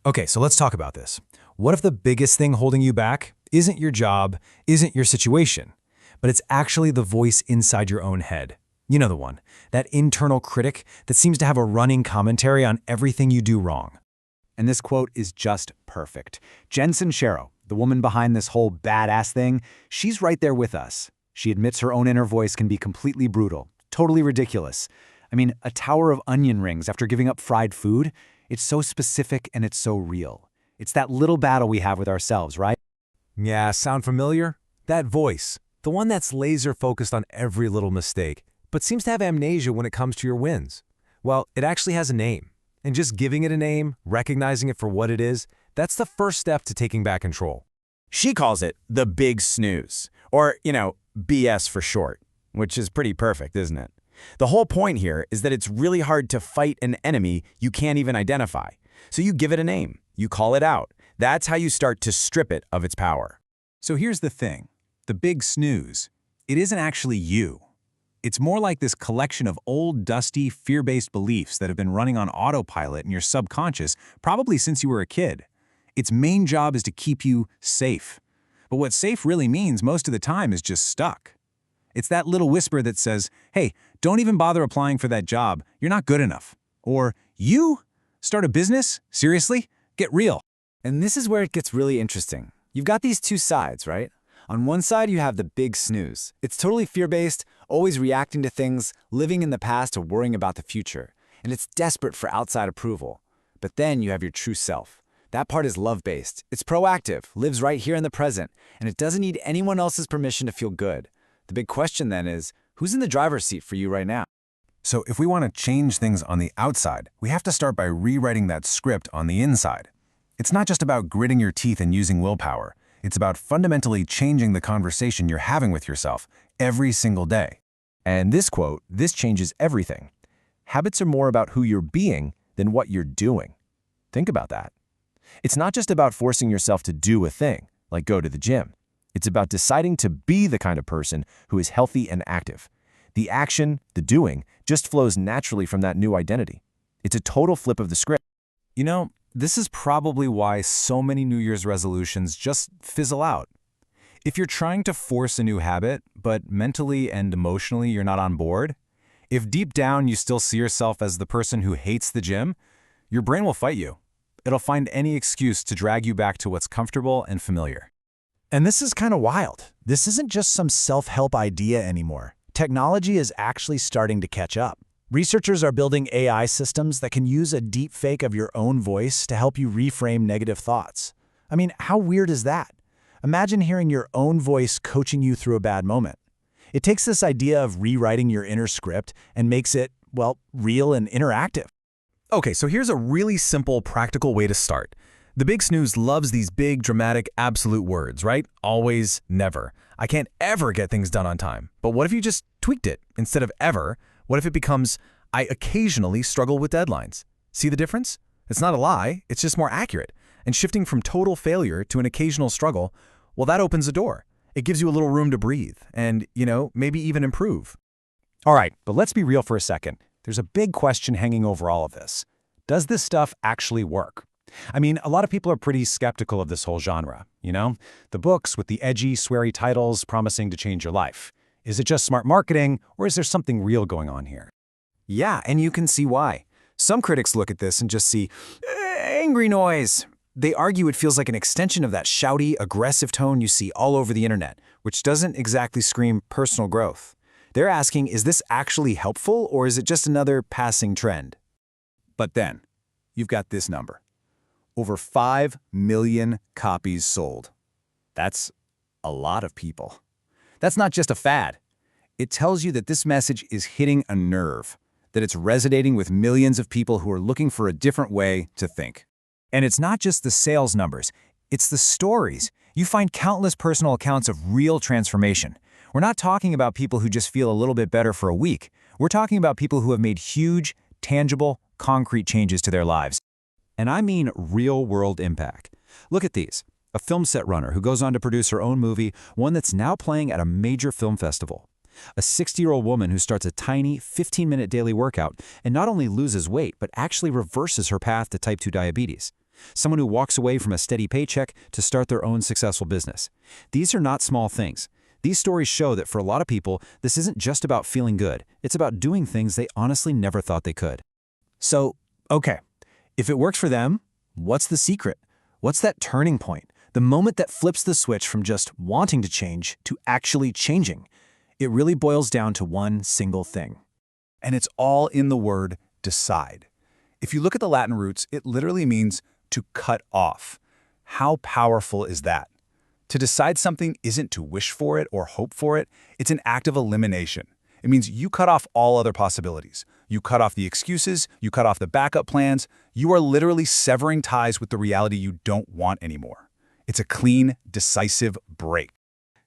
Okay, so let's talk about this. What if the biggest thing holding you back isn't your job, isn't your situation, but it's actually the voice inside your own head? You know the one, that internal critic that seems to have a running commentary on everything you do wrong. And this quote is just perfect. Sincero, the woman behind this whole badass thing, she's right there with us. She admits her own inner voice can be completely brutal, totally ridiculous. I mean, a tower of onion rings after giving up fried food? It's so specific and it's so real. It's that little battle we have with ourselves, right? Yeah, sound familiar? That voice, the one that's laser focused on every little mistake, but seems to have amnesia when it comes to your wins. Well, it actually has a name. And just giving it a name, recognizing it for what it is, that's the first step to taking back control. She calls it the big snooze, or, BS for short, which is pretty perfect, isn't it? The whole point here is that it's really hard to fight an enemy you can't even identify. So you give it a name, you call it out. That's how you start to strip it of its power. So here's the thing, the big snooze, it isn't actually you. It's more like this collection of old, dusty, fear-based beliefs that have been running on autopilot in your subconscious probably since you were a kid. Its main job is to keep you safe. But what safe really means most of the time is just stuck. It's that little whisper that says, hey, don't even bother applying for that job, you're not good enough. Or, you? Start a business? Seriously? Get real. And this is where it gets really interesting. You've got these two sides, right? On one side, you have the big snooze. It's totally fear-based, always reacting to things, living in the past or worrying about the future. And it's desperate for outside approval. But then you have your true self. That part is love-based. It's proactive, lives right here in the present, and it doesn't need anyone else's permission to feel good. The big question then is, who's in the driver's seat for you right now? So if we want to change things on the outside, we have to start by rewriting that script on the inside. It's not just about gritting your teeth and using willpower. It's about fundamentally changing the conversation you're having with yourself every single day. And this quote, this changes everything. Habits are more about who you're being than what you're doing. Think about that. It's not just about forcing yourself to do a thing, like go to the gym. It's about deciding to be the kind of person who is healthy and active. The action, the doing, just flows naturally from that new identity. It's a total flip of the script. You know, this is probably why so many New Year's resolutions just fizzle out. If you're trying to force a new habit, but mentally and emotionally you're not on board, if deep down you still see yourself as the person who hates the gym, your brain will fight you. It'll find any excuse to drag you back to what's comfortable and familiar. And this is kind of wild. This isn't just some self-help idea anymore. Technology is actually starting to catch up. Researchers are building AI systems that can use a deep fake of your own voice to help you reframe negative thoughts. I mean, how weird is that? Imagine hearing your own voice coaching you through a bad moment. It takes this idea of rewriting your inner script and makes it, well, real and interactive. Okay, so here's a really simple, practical way to start. The big snooze loves these big, dramatic, absolute words, right? Always, never. I can't ever get things done on time. But what if you just tweaked it? Instead of ever, what if it becomes, I occasionally struggle with deadlines? See the difference? It's not a lie, it's just more accurate. And shifting from total failure to an occasional struggle, well, that opens the door. It gives you a little room to breathe and, maybe even improve. All right, but let's be real for a second. There's a big question hanging over all of this. Does this stuff actually work? I mean, a lot of people are pretty skeptical of this whole genre, The books with the edgy, sweary titles promising to change your life. Is it just smart marketing, or is there something real going on here? Yeah, and you can see why. Some critics look at this and just see angry noise. They argue it feels like an extension of that shouty, aggressive tone you see all over the internet, which doesn't exactly scream personal growth. They're asking, is this actually helpful, or is it just another passing trend? But then, you've got this number. Over 5 million copies sold. That's a lot of people. That's not just a fad. It tells you that this message is hitting a nerve, that it's resonating with millions of people who are looking for a different way to think. And it's not just the sales numbers, it's the stories. You find countless personal accounts of real transformation. We're not talking about people who just feel a little bit better for a week. We're talking about people who have made huge, tangible, concrete changes to their lives. And I mean real-world impact. Look at these. A film set runner who goes on to produce her own movie, one that's now playing at a major film festival. A 60-year-old woman who starts a tiny 15-minute daily workout and not only loses weight, but actually reverses her path to type 2 diabetes. someone who walks away from a steady paycheck to start their own successful business. These are not small things. These stories show that for a lot of people, this isn't just about feeling good. It's about doing things they honestly never thought they could. So, okay, if it works for them, what's the secret? What's that turning point? The moment that flips the switch from just wanting to change to actually changing? It really boils down to one single thing. And it's all in the word decide. If you look at the Latin roots, it literally means to cut off. How powerful is that? To decide something isn't to wish for it or hope for it, it's an act of elimination. It means you cut off all other possibilities. You cut off the excuses, you cut off the backup plans. You are literally severing ties with the reality you don't want anymore. It's a clean, decisive break.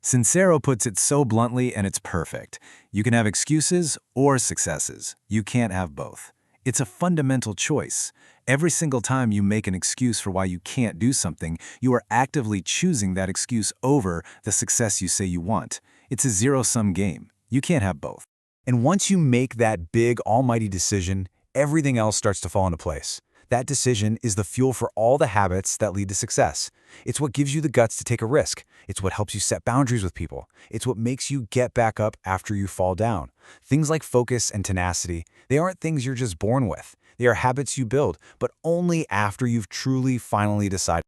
Sincero puts it so bluntly, and it's perfect. You can have excuses or successes. You can't have both. It's a fundamental choice. Every single time you make an excuse for why you can't do something, you are actively choosing that excuse over the success you say you want. It's a zero-sum game. You can't have both. And once you make that big, almighty decision, everything else starts to fall into place. That decision is the fuel for all the habits that lead to success. It's what gives you the guts to take a risk. It's what helps you set boundaries with people. It's what makes you get back up after you fall down. Things like focus and tenacity, they aren't things you're just born with. They are habits you build, but only after you've truly, finally decided.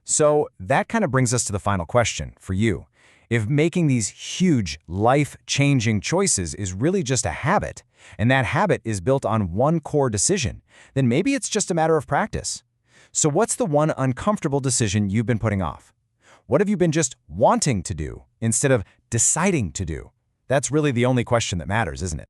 So that kind of brings us to the final question for you. If making these huge, life-changing choices is really just a habit, and that habit is built on one core decision, then maybe it's just a matter of practice. So what's the one uncomfortable decision you've been putting off? What have you been just wanting to do instead of deciding to do? That's really the only question that matters, isn't it?